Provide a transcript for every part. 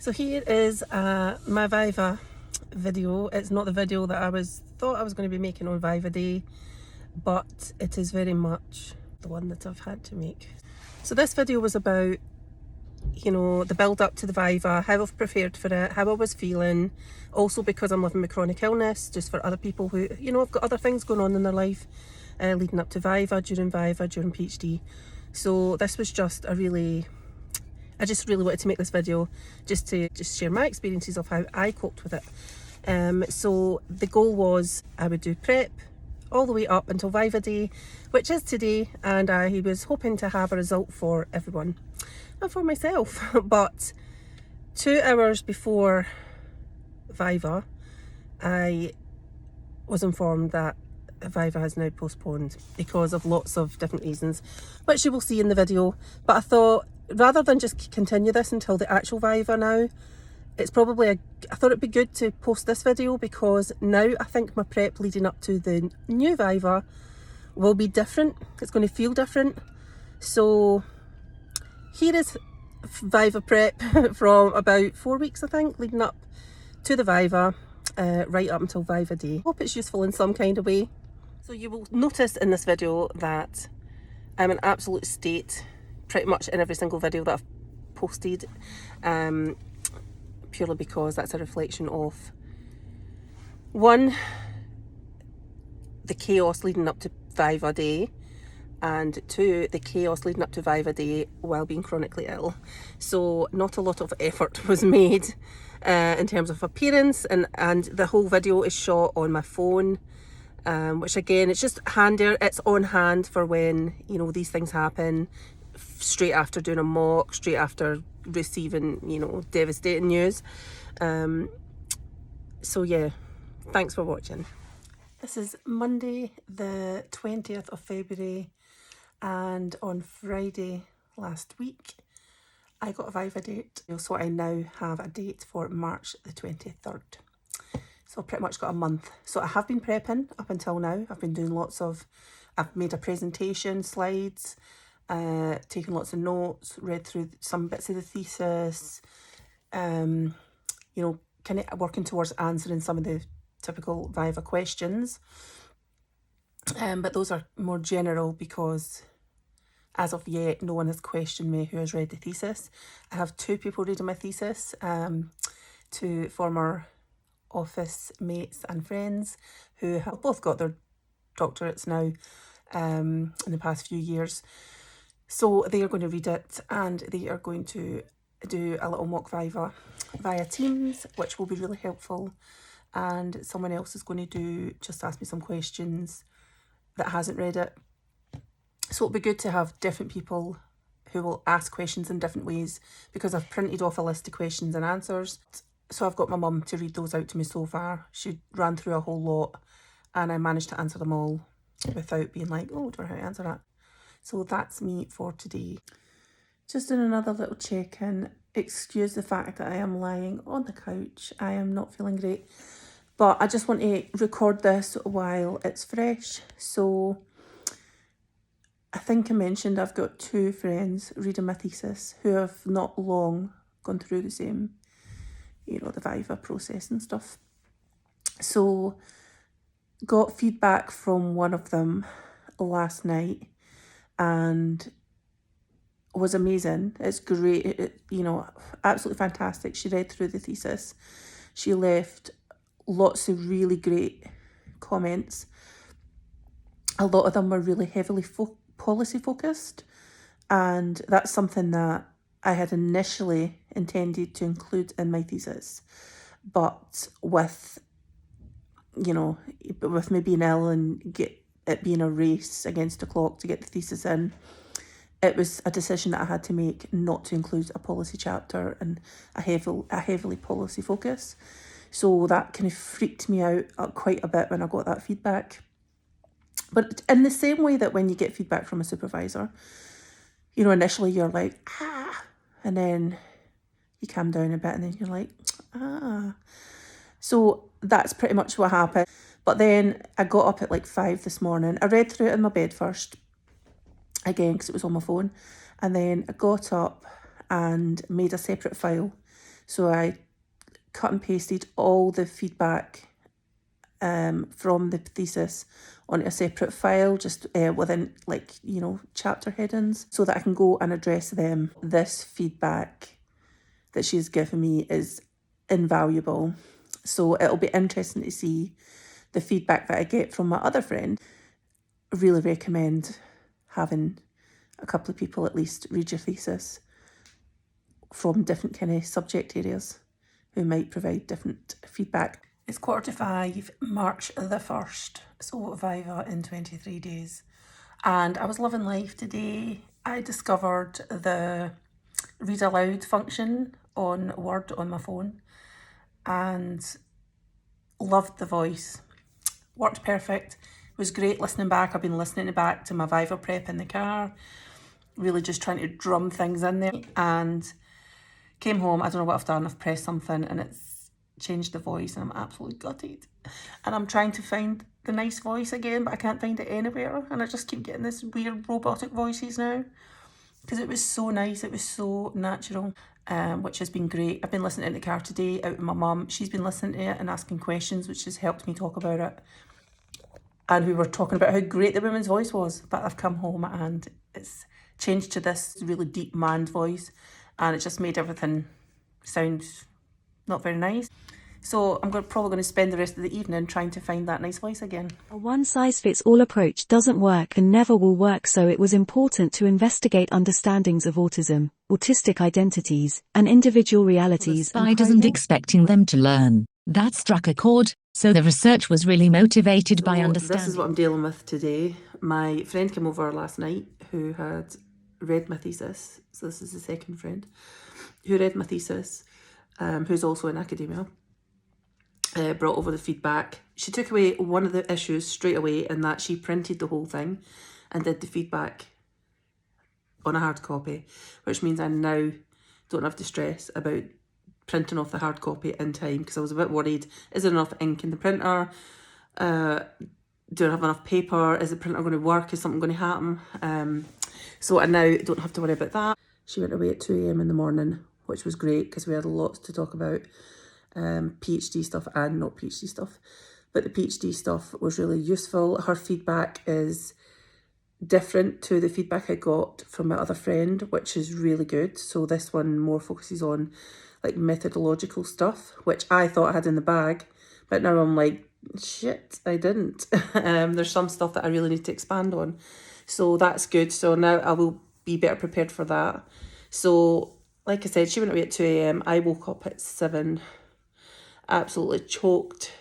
So here is my Viva video. It's not the video that thought I was going to be making on Viva Day, but it is very much the one that I've had to make. So this video was about, you know, the build up to the Viva, how I've prepared for it, how I was feeling, also because I'm living with chronic illness, just for other people who, you know, have got other things going on in their life, leading up to Viva, during PhD. So this was just I just really wanted to make this video just to share my experiences of how I coped with it. So the goal was I would do prep all the way up until Viva Day, which is today, and I was hoping to have a result for everyone and for myself. But 2 hours before Viva, I was informed that Viva has now postponed because of lots of different reasons, which you will see in the video. But I thought, rather than just continue this until the actual Viva now, it's probably I thought it'd be good to post this video, because now I think my prep leading up to the new Viva will be different. It's going to feel different. So here is Viva prep from about 4 weeks, I think, leading up to the Viva, right up until Viva Day. Hope it's useful in some kind of way. So you will notice in this video that I'm in absolute state pretty much in every single video that I've posted, purely because that's a reflection of, one, the chaos leading up to Viva Day, and two, the chaos leading up to Viva Day while being chronically ill. So not a lot of effort was made in terms of appearance, and the whole video is shot on my phone, which again, it's just handier, it's on hand for when, you know, these things happen, straight after doing a mock, straight after receiving, you know, devastating news. So yeah, thanks for watching. This is Monday the 20th of February, and on Friday last week I got a Viva date, so I now have a date for March the 23rd. So I've pretty much got a month. So I have been prepping up until now. I've been doing I've made a presentation, slides, taken lots of notes, read through some bits of the thesis, you know, kind of working towards answering some of the typical Viva questions. But those are more general because as of yet, no one has questioned me who has read the thesis. I have 2 people reading my thesis, 2 former office mates and friends who have both got their doctorates now in the past few years. So they are going to read it, and they are going to do a little mock Viva via Teams, which will be really helpful. And someone else is going to just ask me some questions that hasn't read it. So it'll be good to have different people who will ask questions in different ways, because I've printed off a list of questions and answers. So I've got my mum to read those out to me so far. She ran through a whole lot and I managed to answer them all without being like, oh, I don't know how to answer that. So that's me for today. Just in another little check-in, excuse the fact that I am lying on the couch. I am not feeling great, but I just want to record this while it's fresh. So I think I mentioned I've got 2 friends reading my thesis who have not long gone through the same, you know, the Viva process and stuff. So got feedback from one of them last night, and was amazing. It's great, you know, absolutely fantastic. She read through the thesis. She left lots of really great comments. A lot of them were really heavily policy focused, and that's something that I had initially intended to include in my thesis, but with, you know, with me being ill and it being a race against the clock to get the thesis in, it was a decision that I had to make not to include a policy chapter and a heavily policy focus. So that kind of freaked me out quite a bit when I got that feedback. But in the same way that when you get feedback from a supervisor, you know, initially you're like, and then you calm down a bit and then you're like, So that's pretty much what happened. But then I got up at like 5 this morning. I read through it in my bed first, again, because it was on my phone. And then I got up and made a separate file So I cut and pasted all the feedback from the thesis on a separate file, just within, like, you know, chapter headings, so that I can go and address them. This feedback that she's given me is invaluable. So it'll be interesting to see the feedback that I get from my other friend. I really recommend having a couple of people at least read your thesis from different kind of subject areas who might provide different feedback. It's 4:45, March the 1st, so Viva in 23 days. And I was loving life today. I discovered the read aloud function on Word on my phone and loved the voice. Worked perfect. It was great listening back. I've been listening back to my Viva prep in the car, really just trying to drum things in there. And came home, I don't know what I've done, I've pressed something and it's changed the voice and I'm absolutely gutted. And I'm trying to find the nice voice again, but I can't find it anywhere. And I just keep getting this weird robotic voices now. Because it was so nice, it was so natural, which has been great. I've been listening in the car today out with my mum. She's been listening to it and asking questions, which has helped me talk about it. And we were talking about how great the woman's voice was, but I've come home and it's changed to this really deep man's voice, and it just made everything sound not very nice. So I'm probably going to spend the rest of the evening trying to find that nice voice again. A one-size-fits-all approach doesn't work and never will work, so it was important to investigate understandings of autism, autistic identities, and individual realities. The spy isn't expecting them to learn. That struck a chord, so the research was really motivated by understanding. This is what I'm dealing with today. My friend came over last night who had read my thesis. So this is the second friend who read my thesis, who's also in academia. Brought over the feedback. She took away one of the issues straight away, in that she printed the whole thing and did the feedback on a hard copy, which means I now don't have to stress about printing off the hard copy in time, because I was a bit worried, is there enough ink in the printer? Do I have enough paper? Is the printer going to work? Is something going to happen? So I now don't have to worry about that. She went away at 2 a.m. in the morning, which was great because we had lots to talk about. PhD stuff and not PhD stuff, but the PhD stuff was really useful. Her feedback is different to the feedback I got from my other friend, which is really good. So this one more focuses on like methodological stuff, which I thought I had in the bag, but now I'm like, shit, I didn't. There's some stuff that I really need to expand on, so that's good. So now I will be better prepared for that. So like I said, she went away at 2 a.m. I woke up at 7, absolutely choked,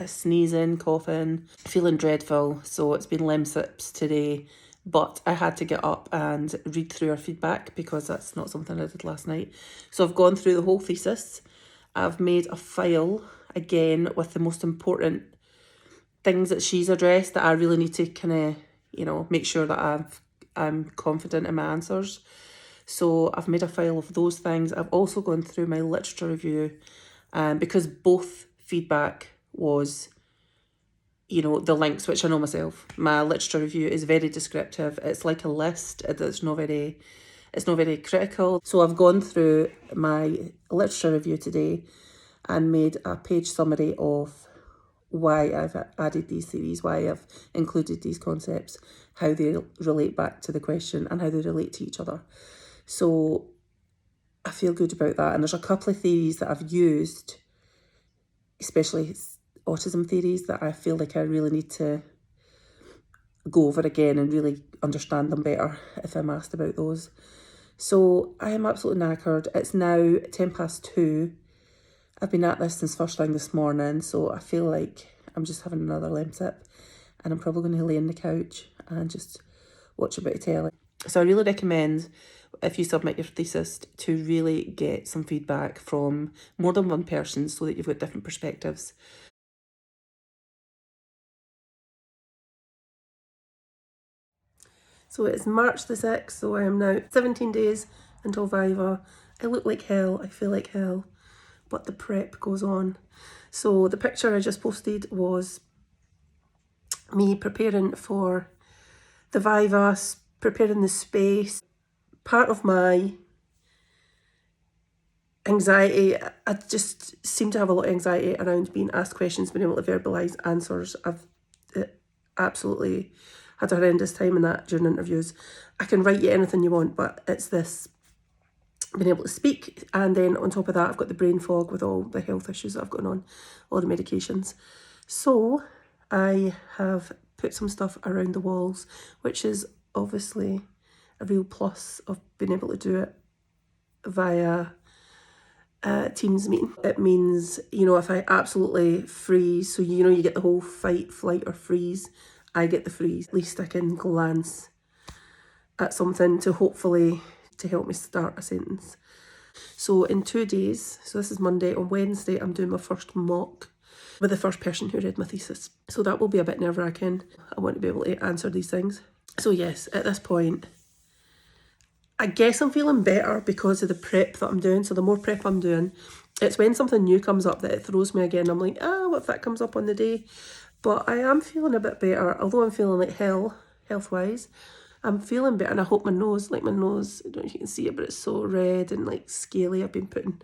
sneezing, coughing, feeling dreadful. So it's been lemsips today, but I had to get up and read through her feedback because that's not something I did last night. So I've gone through the whole thesis. I've made a file again with the most important things that she's addressed that I really need to kind of, you know, make sure that I'm confident in my answers. So I've made a file of those things. I've also gone through my literature review, because both feedback was, you know, the links, which I know myself. My literature review is very descriptive. It's like a list. It's not very critical. So I've gone through my literature review today and made a page summary of why I've added these theories, why I've included these concepts, how they relate back to the question and how they relate to each other. So I feel good about that. And there's a couple of theories that I've used, especially autism theories, that I feel like I really need to go over again and really understand them better if I'm asked about those. So I am absolutely knackered. It's now 2:10. I've been at this since first thing this morning, so I feel like I'm just having another lemsip, and I'm probably going to lay on the couch and just watch a bit of telly. So I really recommend, if you submit your thesis, to really get some feedback from more than one person so that you've got different perspectives. So it's March the 6th, so I am now 17 days until Viva. I look like hell, I feel like hell, but the prep goes on. So the picture I just posted was me preparing for the Viva, preparing the space. Part of my anxiety. I just seem to have a lot of anxiety around being asked questions, being able to verbalise answers. I've absolutely had a horrendous time in that during interviews. I can write you anything you want, but it's this being able to speak. And then on top of that, I've got the brain fog with all the health issues that I've got on, all the medications. So I have put some stuff around the walls, which is obviously a real plus of being able to do it via Teams meeting. It means, you know, if I absolutely freeze, so you know you get the whole fight, flight or freeze, I get the freeze. At least I can glance at something to hopefully to help me start a sentence. So in 2 days, so this is Monday, on Wednesday I'm doing my first mock with the first person who read my thesis. So that will be a bit nerve-wracking. I want to be able to answer these things. So yes, at this point, I guess I'm feeling better because of the prep that I'm doing. So the more prep I'm doing, it's when something new comes up that it throws me again. I'm like, what if that comes up on the day? But I am feeling a bit better, although I'm feeling like hell, health-wise. I'm feeling better, and I hope my nose, I don't know if you can see it, but it's so red and like scaly. I've been putting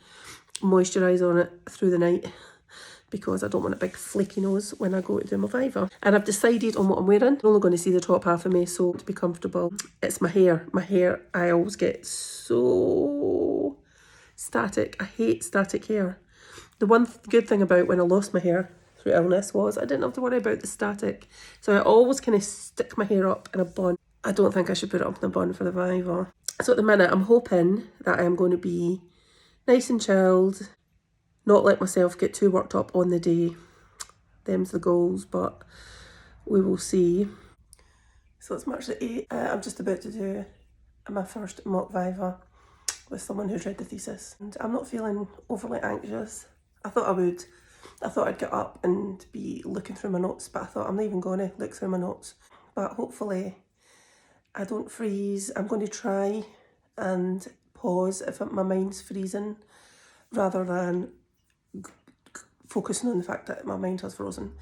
moisturiser on it through the night because I don't want a big flaky nose when I go to do my Viva. And I've decided on what I'm wearing. You're only going to see the top half of me, so to be comfortable, it's my hair. My hair, I always get so static. I hate static hair. The one good thing about when I lost my hair through illness was I didn't have to worry about the static. So I always kind of stick my hair up in a bun. I don't think I should put it up in a bun for the Viva. So at the minute, I'm hoping that I am going to be nice and chilled, not let myself get too worked up on the day. Them's the goals, but we will see. So it's March the 8th. I'm just about to do my first mock Viva with someone who's read the thesis. And I'm not feeling overly anxious. I thought I would. I thought I'd get up and be looking through my notes, but I thought I'm not even going to look through my notes. But hopefully I don't freeze. I'm going to try and pause if my mind's freezing rather than focusing on the fact that my mind has frozen.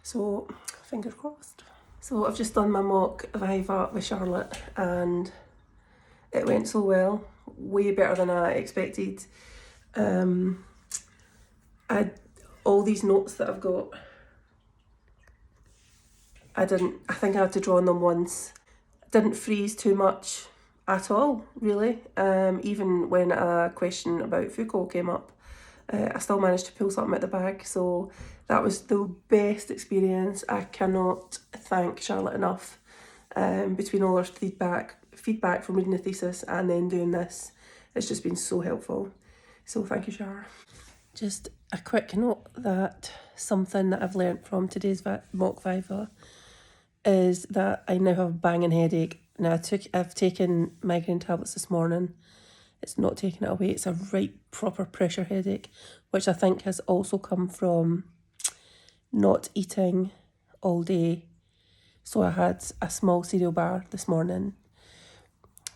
So fingers crossed. So I've just done my mock Viva with Charlotte and it went so well, way better than I expected. All these notes that I've got, I think I had to draw on them once. Didn't freeze too much at all, really. Even when a question about Foucault came up, I still managed to pull something out the bag. So that was the best experience. I cannot thank Charlotte enough. Between all her feedback from reading the thesis and then doing this, it's just been so helpful. So thank you, Char. Just a quick note that something that I've learnt from today's mock Viva is that I now have a banging headache. Now I've taken migraine tablets this morning. It's not taking it away. It's a right proper pressure headache, which I think has also come from not eating all day. So I had a small cereal bar this morning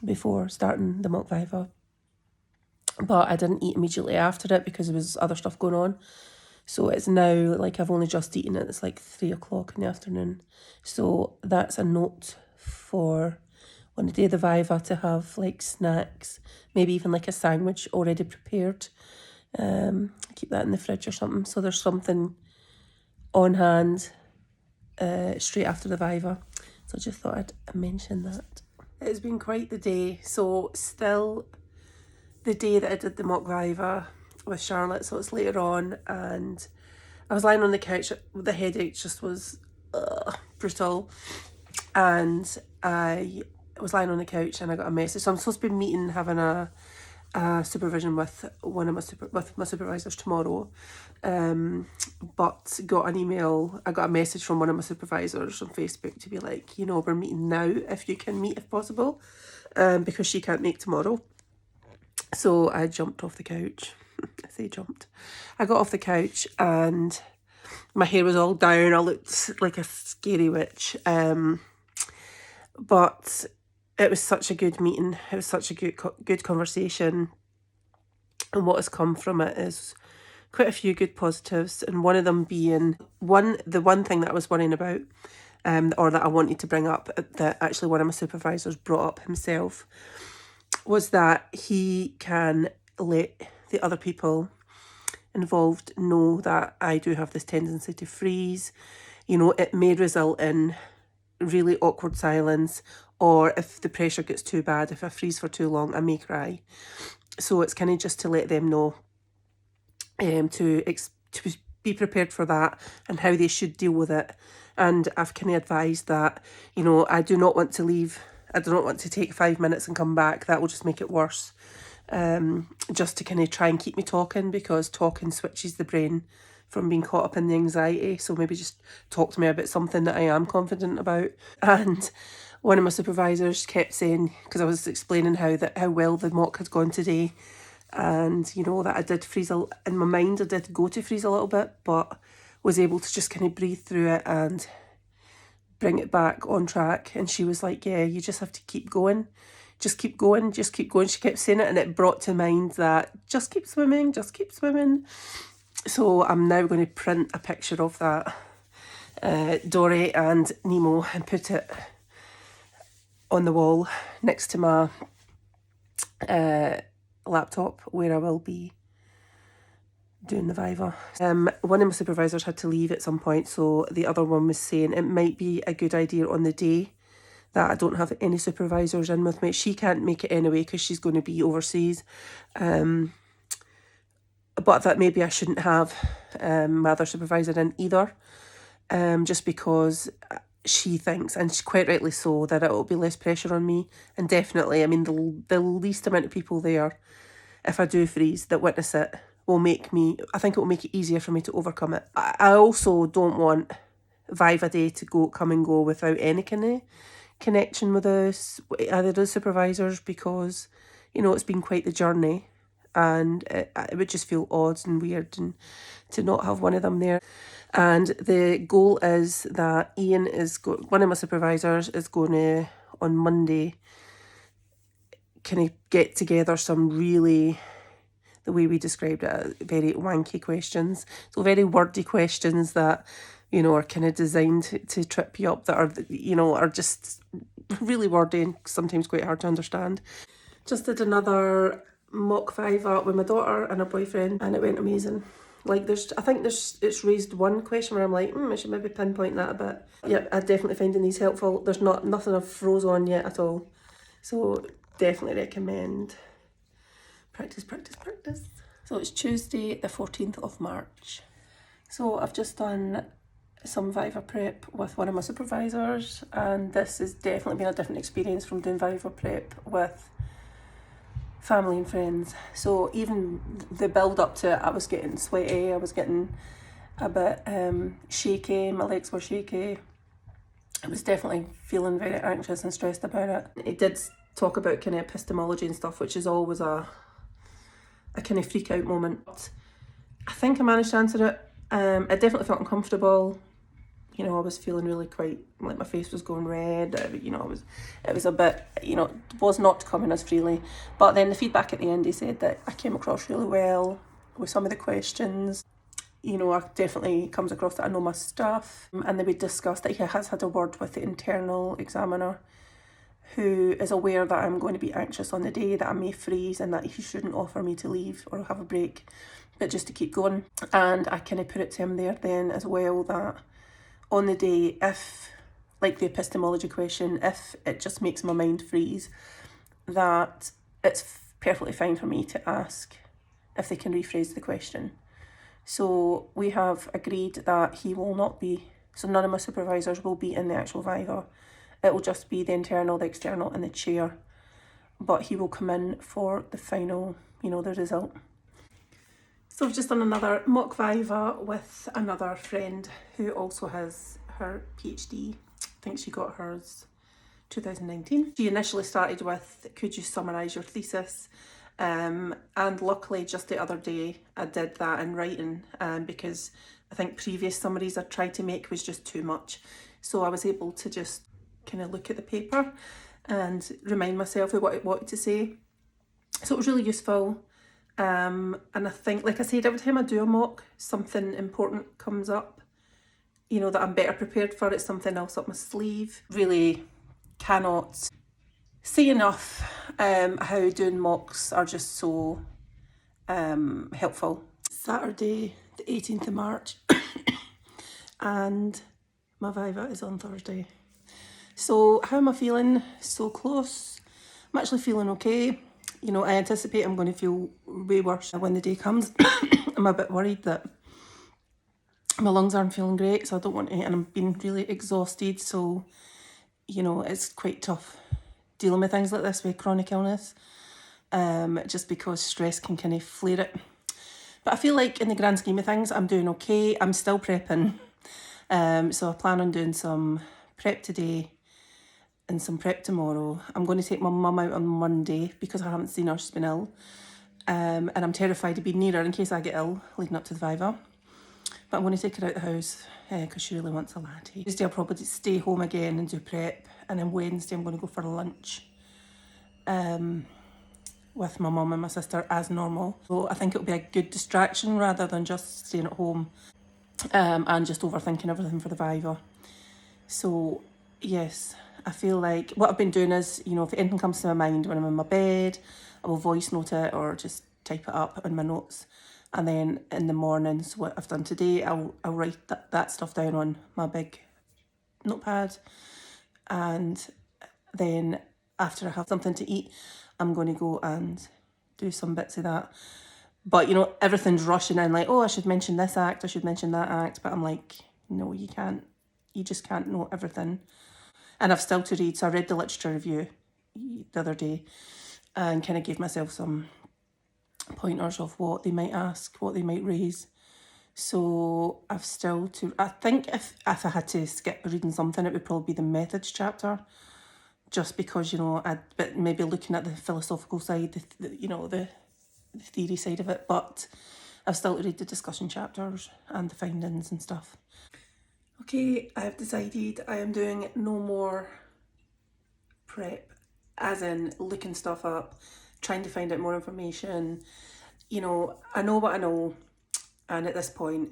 before starting the mock Viva. But I didn't eat immediately after it because there was other stuff going on. So it's now like I've only just eaten it. It's like 3 o'clock in the afternoon. So that's a note for on the day of the Viva to have like snacks, maybe even like a sandwich already prepared. Keep that in the fridge or something. So there's something on hand straight after the Viva. So I just thought I'd mention that. It's been quite the day. So still the day that I did the mock Viva with Charlotte, so it's later on, and I was lying on the couch. The headache just was brutal, and I was lying on the couch and I got a message. So I'm supposed to be having a supervision with one of my supervisors tomorrow, but got an email. I got a message from one of my supervisors on Facebook to be like, we're meeting now if you can meet if possible, because she can't make tomorrow. So I jumped off the couch. I say jumped. I got off the couch and my hair was all down. I looked like a scary witch. But it was such a good meeting. It was such a good conversation. And what has come from it is quite a few good positives. And one of them being the one thing that I was worrying about, or that I wanted to bring up, that actually one of my supervisors brought up himself, was that he can let the other people involved know that I do have this tendency to freeze. You know, it may result in really awkward silence, or if the pressure gets too bad, if I freeze for too long, I may cry. So it's kind of just to let them know to be prepared for that and how they should deal with it. And I've kind of advised that, you know, I do not want to leave. I do not want to take 5 minutes and come back. That will just make it worse. Just to kind of try and keep me talking, because talking switches the brain from being caught up in the anxiety. So maybe just talk to me about something that I am confident about. And one of my supervisors kept saying, because I was explaining how well the mock had gone today, and you know that I did freeze in my mind. I did go to freeze a little bit, but was able to just kind of breathe through it and bring it back on track. And she was like, yeah, you just have to keep going. Just keep going, just keep going. She kept saying it, and it brought to mind that just keep swimming, just keep swimming. So I'm now going to print a picture of that Dory and Nemo and put it on the wall next to my laptop where I will be doing the Viva. One of my supervisors had to leave at some point, so the other one was saying it might be a good idea on the day that I don't have any supervisors in with me. She can't make it anyway because she's going to be overseas. But that maybe I shouldn't have my other supervisor in either, just because she thinks, and she quite rightly so, that it will be less pressure on me. And definitely, I mean, the least amount of people there, if I do freeze, that witness it, will make me, I think it will make it easier for me to overcome it. I also don't want Viva Day to come and go without any kind of connection with either of the supervisors, because, you know, it's been quite the journey. And it would just feel odd and weird and to not have one of them there. And the goal is that Ian one of my supervisors is going to, on Monday, kind of get together some really, the way we described it, very wanky questions. So very wordy questions that, you know, are kind of designed to trip you up, that are, you know, are just really wordy and sometimes quite hard to understand. Just did another mock Viva with my daughter and her boyfriend, and it went amazing. Like I think it's raised one question where I'm like, I should maybe pinpoint that a bit. Yeah, I'm definitely finding these helpful. There's nothing I've froze on yet at all. So definitely recommend practice, practice, practice. So it's Tuesday the 14th of March. So I've just done some Viva prep with one of my supervisors, and this has definitely been a different experience from doing Viva prep with family and friends. So even the build up to it, I was getting sweaty, I was getting a bit shaky, my legs were shaky. I was definitely feeling very anxious and stressed about it. It did talk about kind of epistemology and stuff, which is always a kind of freak out moment. I think I managed to answer it. I definitely felt uncomfortable. You know, I was feeling really quite, like my face was going red. You know, it was a bit, you know, was not coming as freely. But then the feedback at the end, he said that I came across really well with some of the questions. You know, I definitely comes across that I know my stuff. And then we discussed that he has had a word with the internal examiner, who is aware that I'm going to be anxious on the day, that I may freeze, and that he shouldn't offer me to leave or have a break, but just to keep going. And I kind of put it to him there then as well that on the day, if, like the epistemology question, if it just makes my mind freeze, that it's perfectly fine for me to ask if they can rephrase the question. So we have agreed that he will not be, so none of my supervisors will be in the actual Viva. It will just be the internal, the external and the chair. But he will come in for the final, you know, the result. So I've just done another mock Viva with another friend who also has her PhD. I think she got hers 2019. She initially started with, could you summarise your thesis? And luckily just the other day I did that in writing, because I think previous summaries I tried to make was just too much. So I was able to just kind of look at the paper and remind myself of what I wanted to say. So it was really useful. And I think, like I said, every time I do a mock, something important comes up, you know, that I'm better prepared for. It's something else up my sleeve. Really cannot say enough how doing mocks are just so helpful. Saturday, the 18th of March, and my Viva is on Thursday. So how am I feeling? So close. I'm actually feeling okay. You know, I anticipate I'm going to feel way worse when the day comes. I'm a bit worried that my lungs aren't feeling great, so I don't want to, and I'm being really exhausted, so, you know, it's quite tough dealing with things like this with chronic illness, just because stress can kind of flare it. But I feel like in the grand scheme of things, I'm doing okay. I'm still prepping. So I plan on doing some prep today and some prep tomorrow. I'm going to take my mum out on Monday because I haven't seen her, she's been ill. And I'm terrified to be near her in case I get ill leading up to the Viva. But I'm going to take her out the house because she really wants a latte. Tuesday I'll probably stay home again and do prep. And then Wednesday I'm going to go for lunch with my mum and my sister as normal. So I think it'll be a good distraction rather than just staying at home and just overthinking everything for the Viva. So yes, I feel like what I've been doing is, you know, if anything comes to my mind when I'm in my bed, I will voice note it or just type it up in my notes. And then in the mornings, what I've done today, I'll write that stuff down on my big notepad. And then after I have something to eat, I'm going to go and do some bits of that. But, you know, everything's rushing in like, oh, I should mention this act, I should mention that act. But I'm like, no, you can't. You just can't know everything. And I've still to read. So I read the literature review the other day and kind of gave myself some pointers of what they might ask, what they might raise. So I've still to, I think if I had to skip reading something, it would probably be the methods chapter, just because, you know, I'd maybe looking at the philosophical side, the theory side of it, but I've still to read the discussion chapters and the findings and stuff. Okay, I have decided I am doing no more prep, as in looking stuff up, trying to find out more information. You know, I know what I know, and at this point,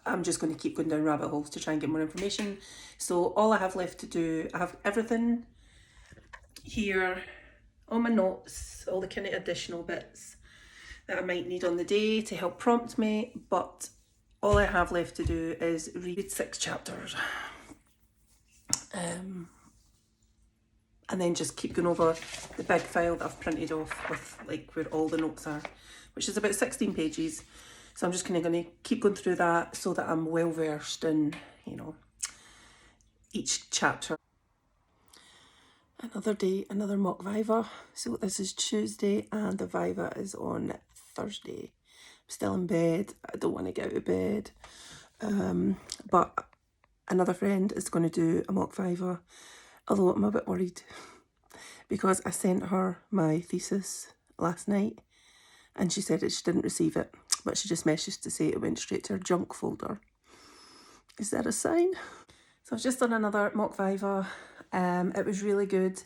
I'm just going to keep going down rabbit holes to try and get more information. So all I have left to do, I have everything here, all my notes, all the kind of additional bits that I might need on the day to help prompt me, but all I have left to do is read 6 chapters. And then just keep going over the big file that I've printed off with like where all the notes are, which is about 16 pages. So I'm just kind of going to keep going through that so that I'm well versed in, you know, each chapter. Another day, another mock Viva. So this is Tuesday and the Viva is on Thursday. I'm still in bed. I don't want to get out of bed. But another friend is going to do a mock Viva, although I'm a bit worried because I sent her my thesis last night and she said that she didn't receive it, but she just messaged to say it went straight to her junk folder. Is that a sign? So I've just done another mock Viva. It was really good.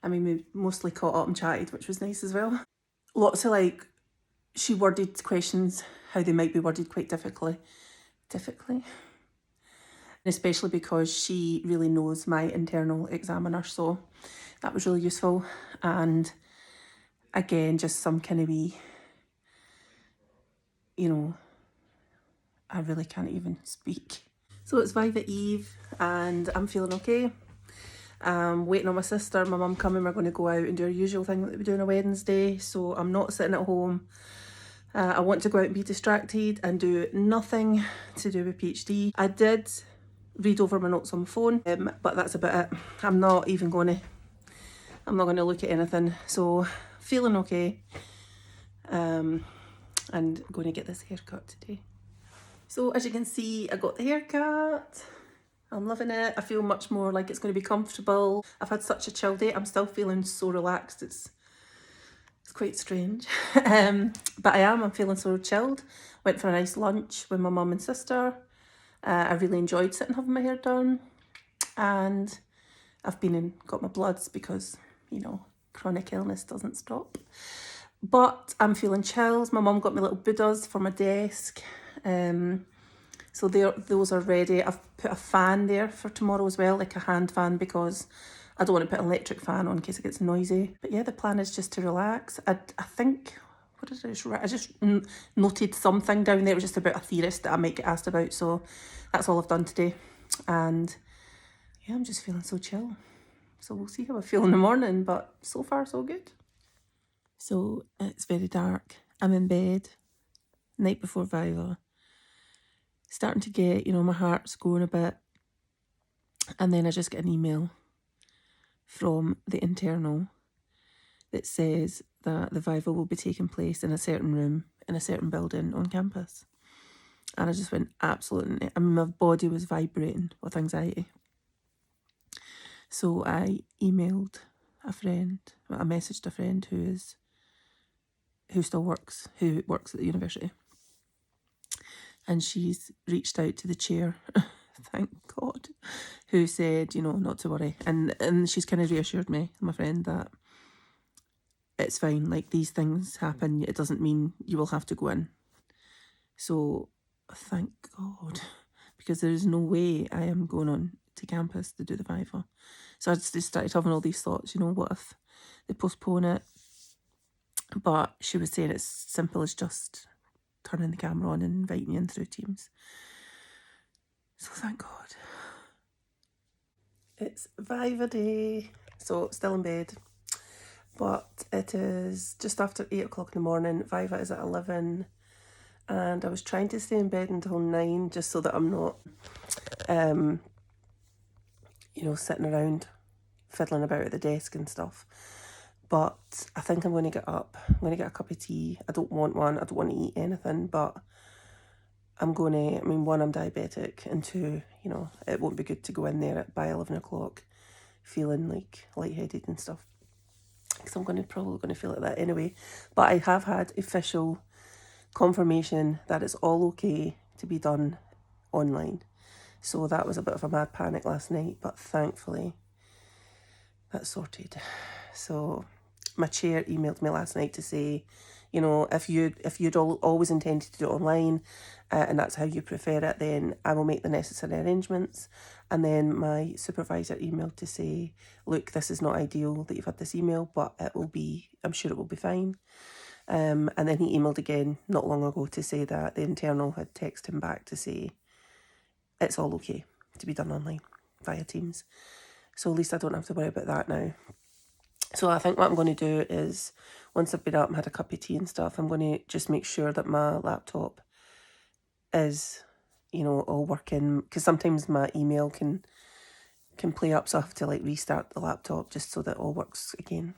I mean, we mostly caught up and chatted, which was nice as well. Lots of like, she worded questions how they might be worded quite difficultly. Especially because she really knows my internal examiner, so that was really useful. And again, just some kind of wee, you know, I really can't even speak. So it's Viva Eve and I'm feeling okay. Waiting on my sister, my mum coming. We're going to go out and do our usual thing that we do on a Wednesday, so I'm not sitting at home. I want to go out and be distracted and do nothing to do with PhD. I did read over my notes on my phone, but that's about it. I'm not going to look at anything. So feeling okay, and going to get this haircut today. So as you can see, I got the haircut. I'm loving it. I feel much more like it's going to be comfortable. I've had such a chill day. I'm still feeling so relaxed. It's quite strange. But I'm feeling so chilled. Went for a nice lunch with my mum and sister. I really enjoyed sitting having my hair done. And I've been and got my bloods because, you know, chronic illness doesn't stop. But I'm feeling chilled. My mum got me little Buddhas for my desk. So those are ready. I've put a fan there for tomorrow as well, like a hand fan, because I don't want to put an electric fan on in case it gets noisy. But yeah, the plan is just to relax. I think what did I just write? I just noted something down there. It was just about a theorist that I might get asked about. So that's all I've done today. And yeah, I'm just feeling so chill. So we'll see how I feel in the morning, but so far so good. So it's very dark. I'm in bed, night before Viva. Starting to get, my heart's going a bit. And then I just get an email from the internal that says that the Viva will be taking place in a certain room, in a certain building on campus. And I just went absolutely, my body was vibrating with anxiety. So I emailed I messaged a friend who works at the university. And she's reached out to the chair, thank God, who said, not to worry. And she's kind of reassured me, my friend, that it's fine, like these things happen, it doesn't mean you will have to go in. So thank God, because there is no way I am going on to campus to do the Viva. So I just started having all these thoughts, what if they postpone it? But she was saying it's simple as just turning the camera on and inviting you in through Teams. So thank God. It's Viva day, so still in bed. But it is just after 8 o'clock in the morning. Viva is at 11. And I was trying to stay in bed until 9 just so that I'm not, sitting around fiddling about at the desk and stuff. But I think I'm going to get up. I'm going to get a cup of tea. I don't want one. I don't want to eat anything. But I'm going to, one, I'm diabetic. And two, it won't be good to go in there by 11 o'clock feeling like lightheaded and stuff. Because I'm probably going to feel like that anyway. But I have had official confirmation that it's all okay to be done online. So that was a bit of a mad panic last night, but thankfully that's sorted. So my chair emailed me last night to say, if you'd always intended to do it online and that's how you prefer it, then I will make the necessary arrangements. And then my supervisor emailed to say, look, this is not ideal that you've had this email, but I'm sure it will be fine. And then he emailed again not long ago to say that the internal had texted him back to say it's all okay to be done online via Teams. So at least I don't have to worry about that now. So I think what I'm going to do is, once I've been up and had a cup of tea and stuff, I'm going to just make sure that my laptop is, all working. Because sometimes my email can play up, so I have to restart the laptop just so that it all works again.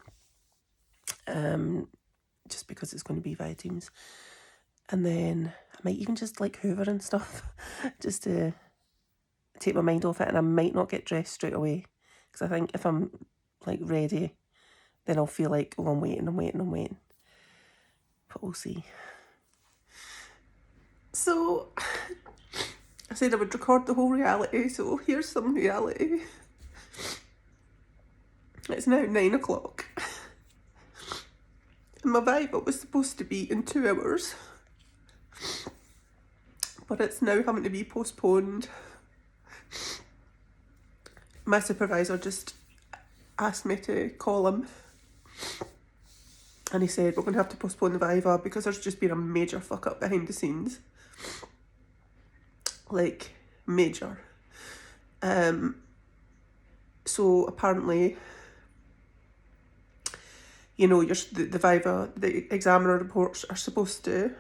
Just because it's going to be via Teams. And then I might even just hoover and stuff just to take my mind off it. And I might not get dressed straight away, because I think if I'm ready, then I'll feel like, I'm waiting. But we'll see. So I said I would record the whole reality, so here's some reality. It's now 9 o'clock. My Viva was supposed to be in 2 hours, but it's now having to be postponed. My supervisor just asked me to call him, and he said we're going to have to postpone the Viva because there's just been a major fuck up behind the scenes. Major. So apparently, the Viva, the examiner reports are supposed to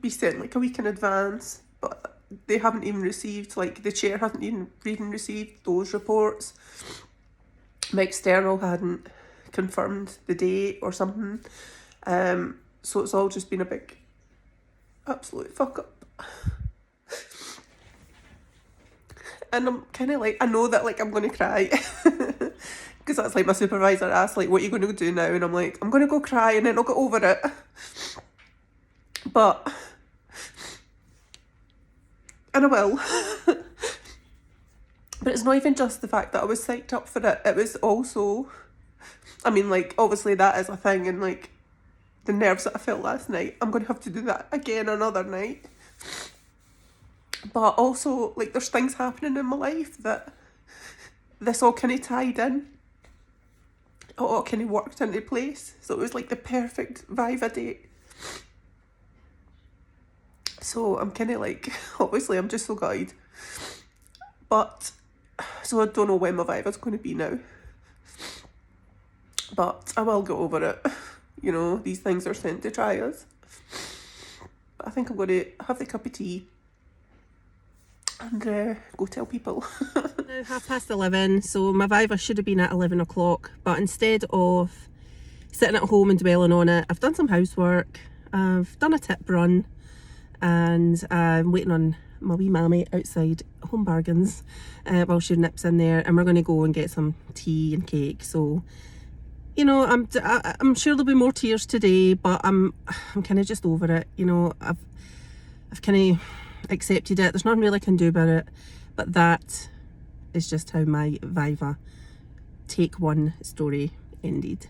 be sent a week in advance, but they haven't even received, the chair hasn't even received those reports. My external hadn't confirmed the date or something. So it's all just been a big absolute fuck up. And I'm kind of I know that I'm going to cry. Because that's my supervisor asked, what are you going to do now? And I'm I'm going to go cry and then I'll get over it. And I will. But it's not even just the fact that I was psyched up for it. It was also, obviously that is a thing, and the nerves that I felt last night, I'm going to have to do that again another night. But also, there's things happening in my life that this all kind of tied in. it all kind of worked into place. So it was like the perfect Viva date. So I'm kind of like, obviously I'm just so gutted. But, so I don't know when my Viva's going to be now. But I will get over it. You know, these things are sent to try us. But I think I'm going to have the cup of tea and go tell people. Now 11:30, so my Viva should have been at 11 o'clock. But instead of sitting at home and dwelling on it, I've done some housework. I've done a tip run. And I'm waiting on my wee mammy outside Home Bargains while she nips in there, and we're going to go and get some tea and cake. So, you know, I'm sure there'll be more tears today, but I'm kind of just over it. You know, I've kind of accepted it. There's nothing really I can do about it, but that is just how my Viva Take 1 story ended.